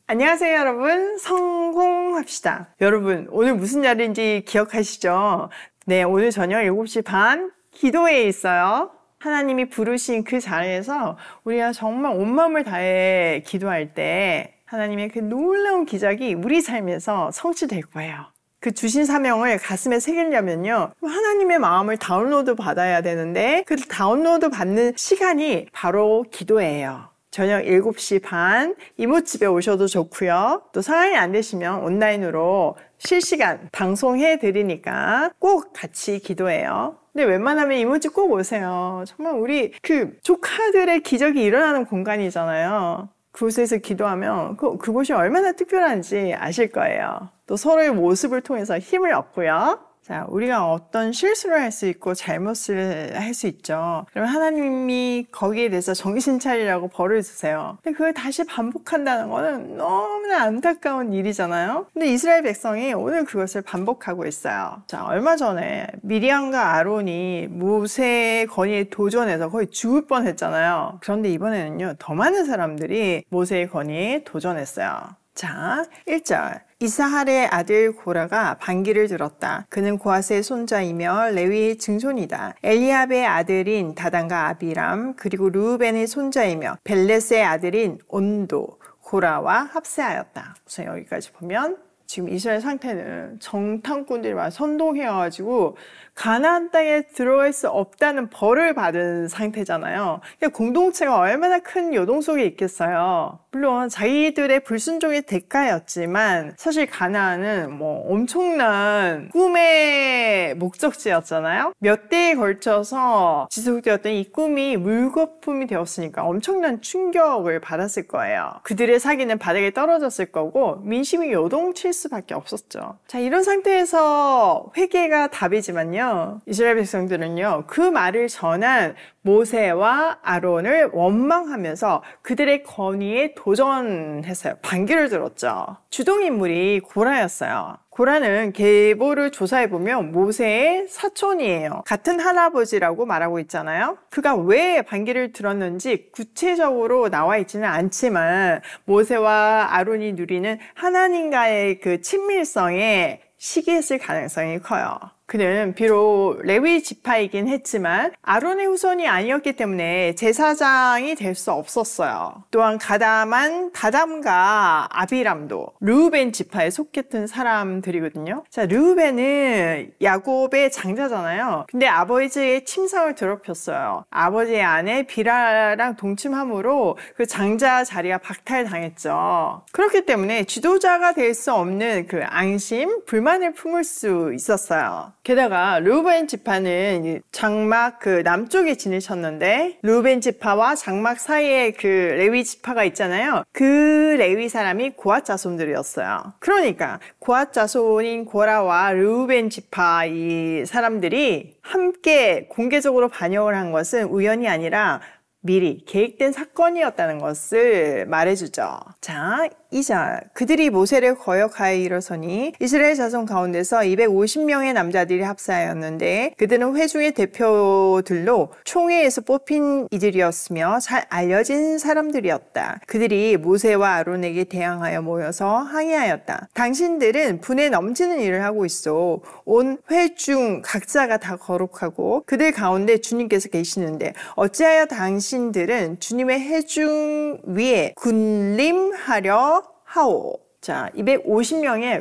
안녕하세요 여러분, 성공합시다. 여러분 오늘 무슨 날인지 기억하시죠? 네, 오늘 저녁 7시 반 기도회에 있어요. 하나님이 부르신 그 자리에서 우리가 정말 온 마음을 다해 기도할 때 하나님의 그 놀라운 기적이 우리 삶에서 성취될 거예요. 그 주신 사명을 가슴에 새기려면요, 하나님의 마음을 다운로드 받아야 되는데 그 다운로드 받는 시간이 바로 기도예요. 저녁 7시 반 이모집에 오셔도 좋고요. 또 상황이 안 되시면 온라인으로 실시간 방송해 드리니까 꼭 같이 기도해요. 근데 웬만하면 이모집 꼭 오세요. 정말 우리 그 조카들의 기적이 일어나는 공간이잖아요. 그곳에서 기도하면 그곳이 얼마나 특별한지 아실 거예요. 또 서로의 모습을 통해서 힘을 얻고요. 자, 우리가 어떤 실수를 할 수 있고 잘못을 할 수 있죠. 그러면 하나님이 거기에 대해서 정신 차리라고 벌을 주세요. 근데 그걸 다시 반복한다는 거는 너무나 안타까운 일이잖아요. 근데 이스라엘 백성이 오늘 그것을 반복하고 있어요. 자, 얼마 전에 미리암과 아론이 모세의 건의에 도전해서 거의 죽을 뻔했잖아요. 그런데 이번에는요, 더 많은 사람들이 모세의 건의에 도전했어요. 자, 1절. 이사할의 아들 고라가 반기를 들었다. 그는 고핫의 손자이며 레위의 증손이다. 엘리압의 아들인 다단과 아비람, 그리고 르우벤의 손자이며 벨렛의 아들인 온도, 고라와 합세하였다. 우선 여기까지 보면 지금 이스라엘 상태는 정탐꾼들이 막 선동해가지고 가나안 땅에 들어갈 수 없다는 벌을 받은 상태잖아요. 그러니까 공동체가 얼마나 큰 요동 속에 있겠어요. 물론 자기들의 불순종의 대가였지만 사실 가나안은 뭐 엄청난 꿈의 목적지였잖아요. 몇 대에 걸쳐서 지속되었던 이 꿈이 물거품이 되었으니까 엄청난 충격을 받았을 거예요. 그들의 사기는 바닥에 떨어졌을 거고 민심이 요동칠 수밖에 없었죠. 자, 이런 상태에서 회개가 답이지만요, 이스라엘 백성들은요, 그 말을 전한 모세와 아론을 원망하면서 그들의 건의에 도전했어요. 반기를 들었죠. 주동인물이 고라였어요. 고라는 계보를 조사해보면 모세의 사촌이에요. 같은 할아버지라고 말하고 있잖아요. 그가 왜 반기를 들었는지 구체적으로 나와 있지는 않지만 모세와 아론이 누리는 하나님과의 그 친밀성에 시기했을 가능성이 커요. 그는 비록 레위 지파이긴 했지만 아론의 후손이 아니었기 때문에 제사장이 될 수 없었어요. 또한 가담한 다담과 아비람도 르우벤 지파에 속했던 사람들이거든요. 자, 르우벤은 야곱의 장자잖아요. 근데 아버지의 침상을 더럽혔어요. 아버지의 아내 비라랑 동침함으로 그 장자 자리가 박탈당했죠. 그렇기 때문에 지도자가 될 수 없는 그 앙심, 불만을 품을 수 있었어요. 게다가 르우벤 지파는 장막 그 남쪽에 지내셨는데 르우벤 지파와 장막 사이에 그 레위 지파가 있잖아요. 그 레위 사람이 고핫 자손들이었어요. 그러니까 고핫 자손인 고라와 르우벤 지파 이 사람들이 함께 공개적으로 반역을 한 것은 우연이 아니라 미리 계획된 사건이었다는 것을 말해주죠. 자, 2절. 그들이 모세를 거역하여 일어서니 이스라엘 자손 가운데서 250명의 남자들이 합사하였는데 그들은 회중의 대표들로 총회에서 뽑힌 이들이었으며 잘 알려진 사람들이었다. 그들이 모세와 아론에게 대항하여 모여서 항의하였다. 당신들은 분에 넘치는 일을 하고 있어. 온 회중 각자가 다 거룩하고 그들 가운데 주님께서 계시는데 어찌하여 당신들은 주님의 회중 위에 군림하려 하오. 자, 250명의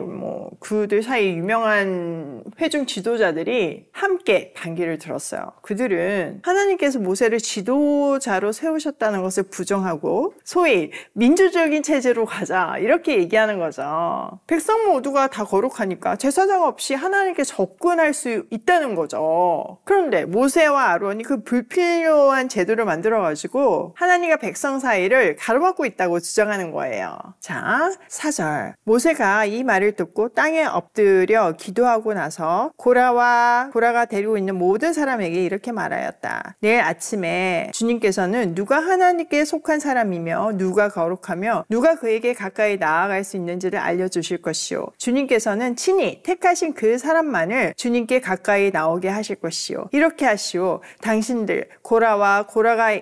그들 사이 유명한 회중 지도자들이 함께 반기를 들었어요. 그들은 하나님께서 모세를 지도자로 세우셨다는 것을 부정하고 소위 민주적인 체제로 가자 이렇게 얘기하는 거죠. 백성 모두가 다 거룩하니까 제사장 없이 하나님께 접근할 수 있다는 거죠. 그런데 모세와 아론이 그 불필요한 제도를 만들어가지고 하나님과 백성 사이를 가로막고 있다고 주장하는 거예요. 자, 4절. 10절. 모세가 이 말을 듣고 땅에 엎드려 기도하고 나서 고라가 데리고 있는 모든 사람에게 이렇게 말하였다. 내일 아침에 주님께서는 누가 하나님께 속한 사람이며 누가 거룩하며 누가 그에게 가까이 나아갈 수 있는지를 알려주실 것이요. 주님께서는 친히 택하신 그 사람만을 주님께 가까이 나오게 하실 것이요. 이렇게 하시오. 당신들 고라가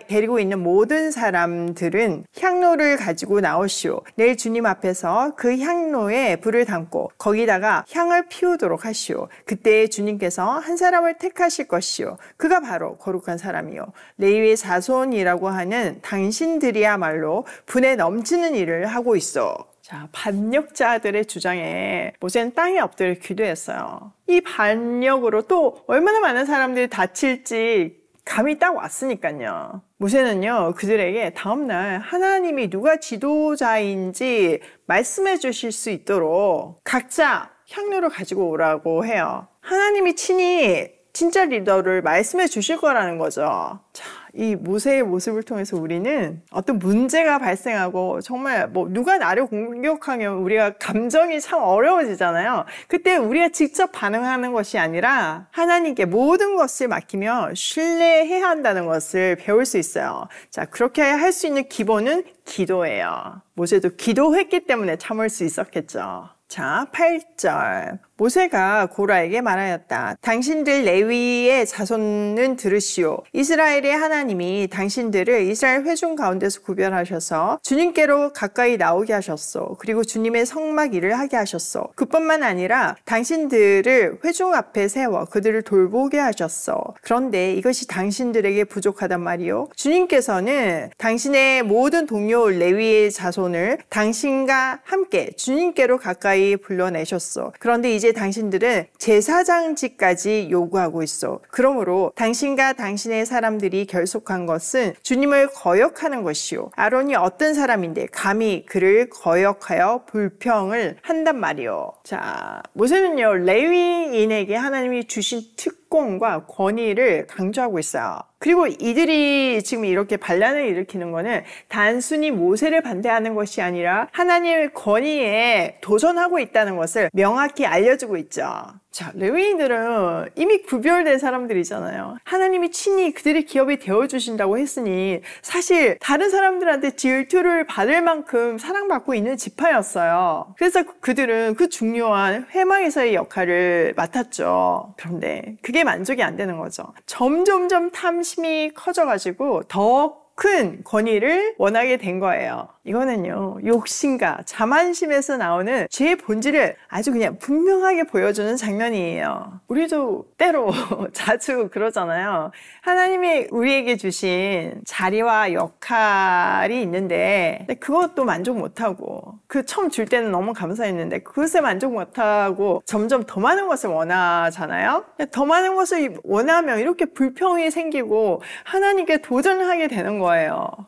데리고 있는 모든 사람들은 향로를 가지고 나오시오. 내일 주님 앞에서 그 향로에 불을 담고 거기다가 향을 피우도록 하시오. 그때 주님께서 한 사람을 택하실 것이요. 그가 바로 거룩한 사람이요. 레위의 자손이라고 하는 당신들이야말로 분에 넘치는 일을 하고 있어. 자, 반역자들의 주장에 모세는 땅에 엎드려 기도했어요. 이 반역으로 또 얼마나 많은 사람들이 다칠지 감이 딱 왔으니까요. 모세는요, 그들에게 다음날 하나님이 누가 지도자인지 말씀해 주실 수 있도록 각자 향료를 가지고 오라고 해요. 하나님이 친히 진짜 리더를 말씀해 주실 거라는 거죠. 자, 이 모세의 모습을 통해서 우리는 어떤 문제가 발생하고 정말 누가 나를 공격하면 우리가 감정이 참 어려워지잖아요. 그때 우리가 직접 반응하는 것이 아니라 하나님께 모든 것을 맡기며 신뢰해야 한다는 것을 배울 수 있어요. 자, 그렇게 할 수 있는 기본은 기도예요. 모세도 기도했기 때문에 참을 수 있었겠죠. 자, 8절. 모세가 고라에게 말하였다. 당신들 레위의 자손은 들으시오. 이스라엘의 하나님이 당신들을 이스라엘 회중 가운데서 구별하셔서 주님께로 가까이 나오게 하셨소. 그리고 주님의 성막 일을 하게 하셨소. 그뿐만 아니라 당신들을 회중 앞에 세워 그들을 돌보게 하셨소. 그런데 이것이 당신들에게 부족하단 말이오. 주님께서는 당신의 모든 동료 레위의 자손을 당신과 함께 주님께로 가까이 불러내셨소. 그런데 이제 당신들은 제사장직까지 요구하고 있어. 그러므로 당신과 당신의 사람들이 결속한 것은 주님을 거역하는 것이요. 아론이 어떤 사람인데 감히 그를 거역하여 불평을 한단 말이요. 자, 모세는요, 레위인에게 하나님이 주신 특권과 권위를 강조하고 있어요. 그리고 이들이 지금 이렇게 반란을 일으키는 거는 단순히 모세를 반대하는 것이 아니라 하나님의 권위에 도전하고 있다는 것을 명확히 알려주고 있죠. 자, 레위인들은 이미 구별된 사람들이잖아요. 하나님이 친히 그들의 기업이 되어주신다고 했으니 사실 다른 사람들한테 질투를 받을 만큼 사랑받고 있는 지파였어요. 그래서 그들은 그 중요한 회망에서의 역할을 맡았죠. 그런데 그게 만족이 안 되는 거죠. 점점점 탐심이 커져가지고 더 큰 권위를 원하게 된 거예요. 이거는요, 욕심과 자만심에서 나오는 죄의 본질을 아주 그냥 분명하게 보여주는 장면이에요. 우리도 때로 자주 그러잖아요. 하나님이 우리에게 주신 자리와 역할이 있는데 그것도 만족 못하고 그 처음 줄 때는 너무 감사했는데 그것에 만족 못하고 점점 더 많은 것을 원하잖아요. 더 많은 것을 원하면 이렇게 불평이 생기고 하나님께 도전하게 되는 거예요.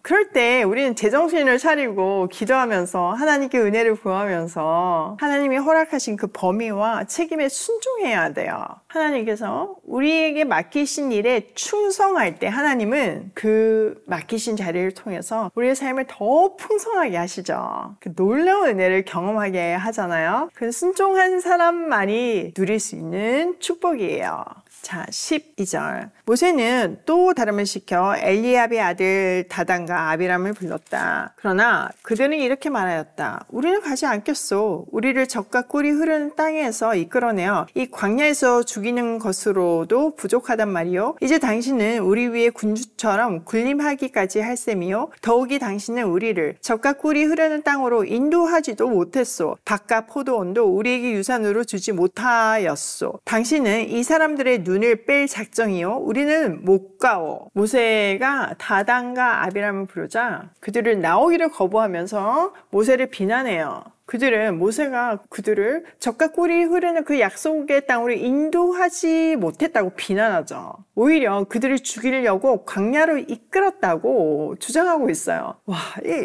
그럴 때 우리는 제정신을 차리고 기도하면서 하나님께 은혜를 구하면서 하나님이 허락하신 그 범위와 책임에 순종해야 돼요. 하나님께서 우리에게 맡기신 일에 충성할 때 하나님은 그 맡기신 자리를 통해서 우리의 삶을 더 풍성하게 하시죠. 그 놀라운 은혜를 경험하게 하잖아요. 그 순종한 사람만이 누릴 수 있는 축복이에요. 자, 12절. 모세는 또 다름을 시켜 엘리압의 아들 다단과 아비람을 불렀다. 그러나 그들은 이렇게 말하였다. 우리는 가지 않겠소. 우리를 적과 꿀이 흐르는 땅에서 이끌어내어 이 광야에서 죽이는 것으로도 부족하단 말이요. 이제 당신은 우리 위에 군주처럼 군림하기까지 할 셈이요. 더욱이 당신은 우리를 적과 꿀이 흐르는 땅으로 인도하지도 못했소. 밭과 포도원도 우리에게 유산으로 주지 못하였소. 당신은 이 사람들의 눈을 뺄 작정이요. 우리는 못 가오. 모세가 다단과 아비람을 부르자 그들을 나오기를 거부하면서 모세를 비난해요. 그들은 모세가 그들을 적과 꿀이 흐르는 그 약속의 땅으로 인도하지 못했다고 비난하죠. 오히려 그들을 죽이려고 광야로 이끌었다고 주장하고 있어요. 와,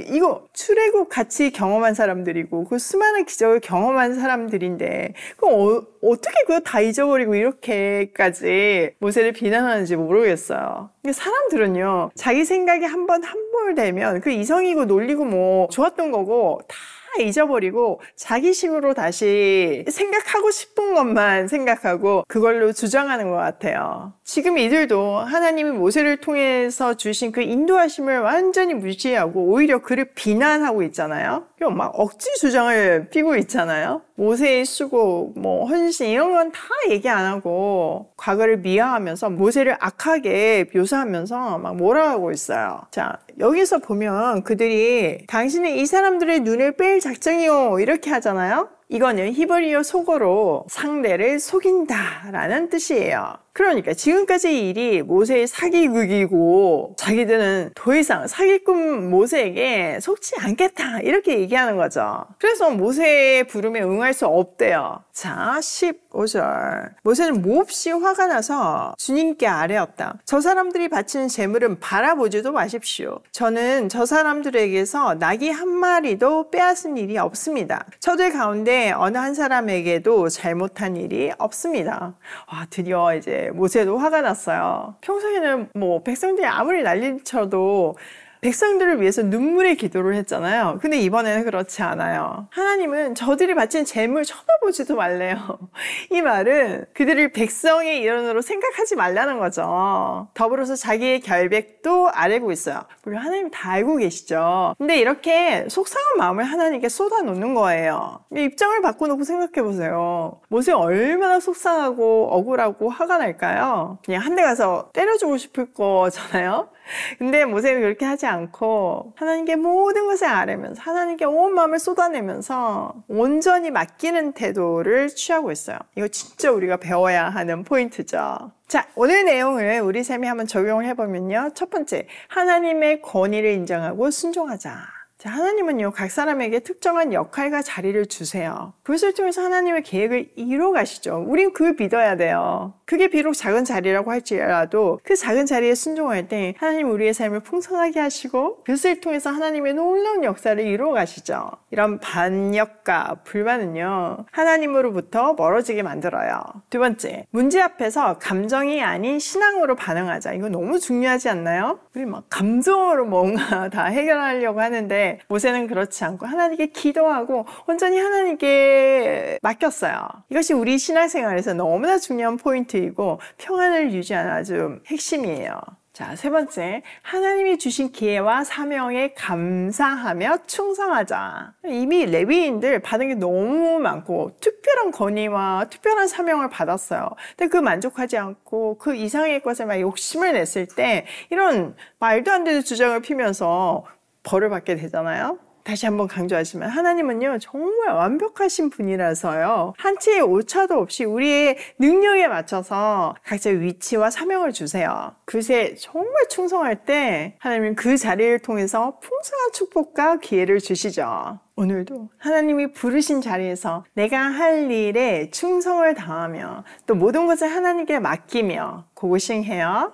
이거 출애굽 같이 경험한 사람들이고 그 수많은 기적을 경험한 사람들인데 그럼 어떻게 그거 다 잊어버리고 이렇게까지 모세를 비난하는지 모르겠어요. 사람들은요, 자기 생각이 한번 함몰되면 그 이성이고 논리고 뭐 좋았던 거고 다 잊어버리고 자기식으로 다시 생각하고 싶은 것만 생각하고 그걸로 주장하는 것 같아요. 지금 이들도 하나님이 모세를 통해서 주신 그 인도하심을 완전히 무시하고 오히려 그를 비난하고 있잖아요. 막 억지 주장을 피고 있잖아요. 모세의 수고, 헌신 이런 건 다 얘기 안 하고 과거를 미화하면서 모세를 악하게 묘사하면서 막 몰아가고 있어요. 자, 여기서 보면 그들이 당신이 이 사람들의 눈을 뺄 작정이요 이렇게 하잖아요. 이거는 히브리어 속어로 상대를 속인다 라는 뜻이에요. 그러니까 지금까지 일이 모세의 사기극이고 자기들은 더 이상 사기꾼 모세에게 속지 않겠다 이렇게 얘기하는 거죠. 그래서 모세의 부름에 응할 수 없대요. 자, 15절. 모세는 몹시 화가 나서 주님께 아뢰었다. 저 사람들이 바치는 제물은 바라보지도 마십시오. 저는 저 사람들에게서 낙이 한 마리도 빼앗은 일이 없습니다. 저들 가운데 어느 한 사람에게도 잘못한 일이 없습니다. 와, 드디어 이제 모세도 화가 났어요. 평소에는 백성들이 아무리 난리를 쳐도 백성들을 위해서 눈물의 기도를 했잖아요. 근데 이번에는 그렇지 않아요. 하나님은 저들이 바친 재물 쳐다보지도 말래요. 이 말은 그들을 백성의 일원으로 생각하지 말라는 거죠. 더불어서 자기의 결백도 아뢰고 있어요. 물론 하나님 다 알고 계시죠. 근데 이렇게 속상한 마음을 하나님께 쏟아놓는 거예요. 입장을 바꿔놓고 생각해보세요. 모세 얼마나 속상하고 억울하고 화가 날까요? 그냥 한 대 가서 때려주고 싶을 거잖아요. 근데 모세는 그렇게 하지 않고 하나님께 모든 것을 아뢰면서 하나님께 온 마음을 쏟아내면서 온전히 맡기는 태도를 취하고 있어요. 이거 진짜 우리가 배워야 하는 포인트죠. 자, 오늘 내용을 우리 삶에 한번 적용을 해보면요. 첫 번째, 하나님의 권위를 인정하고 순종하자. 자, 하나님은요, 각 사람에게 특정한 역할과 자리를 주세요. 그것을 통해서 하나님의 계획을 이뤄 가시죠. 우린 그걸 믿어야 돼요. 그게 비록 작은 자리라고 할지라도 그 작은 자리에 순종할 때 하나님 우리의 삶을 풍성하게 하시고 그것을 통해서 하나님의 놀라운 역사를 이루어 가시죠. 이런 반역과 불만은요, 하나님으로부터 멀어지게 만들어요. 두 번째, 문제 앞에서 감정이 아닌 신앙으로 반응하자. 이거 너무 중요하지 않나요? 우리 막 감정으로 뭔가 다 해결하려고 하는데 모세는 그렇지 않고 하나님께 기도하고 온전히 하나님께 맡겼어요. 이것이 우리 신앙생활에서 너무나 중요한 포인트이고 평안을 유지하는 아주 핵심이에요. 자, 세 번째, 하나님이 주신 기회와 사명에 감사하며 충성하자. 이미 레위인들 받은 게 너무 많고 특별한 권위와 특별한 사명을 받았어요. 근데 그 만족하지 않고 그 이상의 것에 막 욕심을 냈을 때 이런 말도 안 되는 주장을 피면서 벌을 받게 되잖아요. 다시 한번 강조하지만 하나님은요, 정말 완벽하신 분이라서요, 한치의 오차도 없이 우리의 능력에 맞춰서 각자의 위치와 사명을 주세요. 그것에 정말 충성할 때 하나님은 그 자리를 통해서 풍성한 축복과 기회를 주시죠. 오늘도 하나님이 부르신 자리에서 내가 할 일에 충성을 다하며 또 모든 것을 하나님께 맡기며 고고싱해요.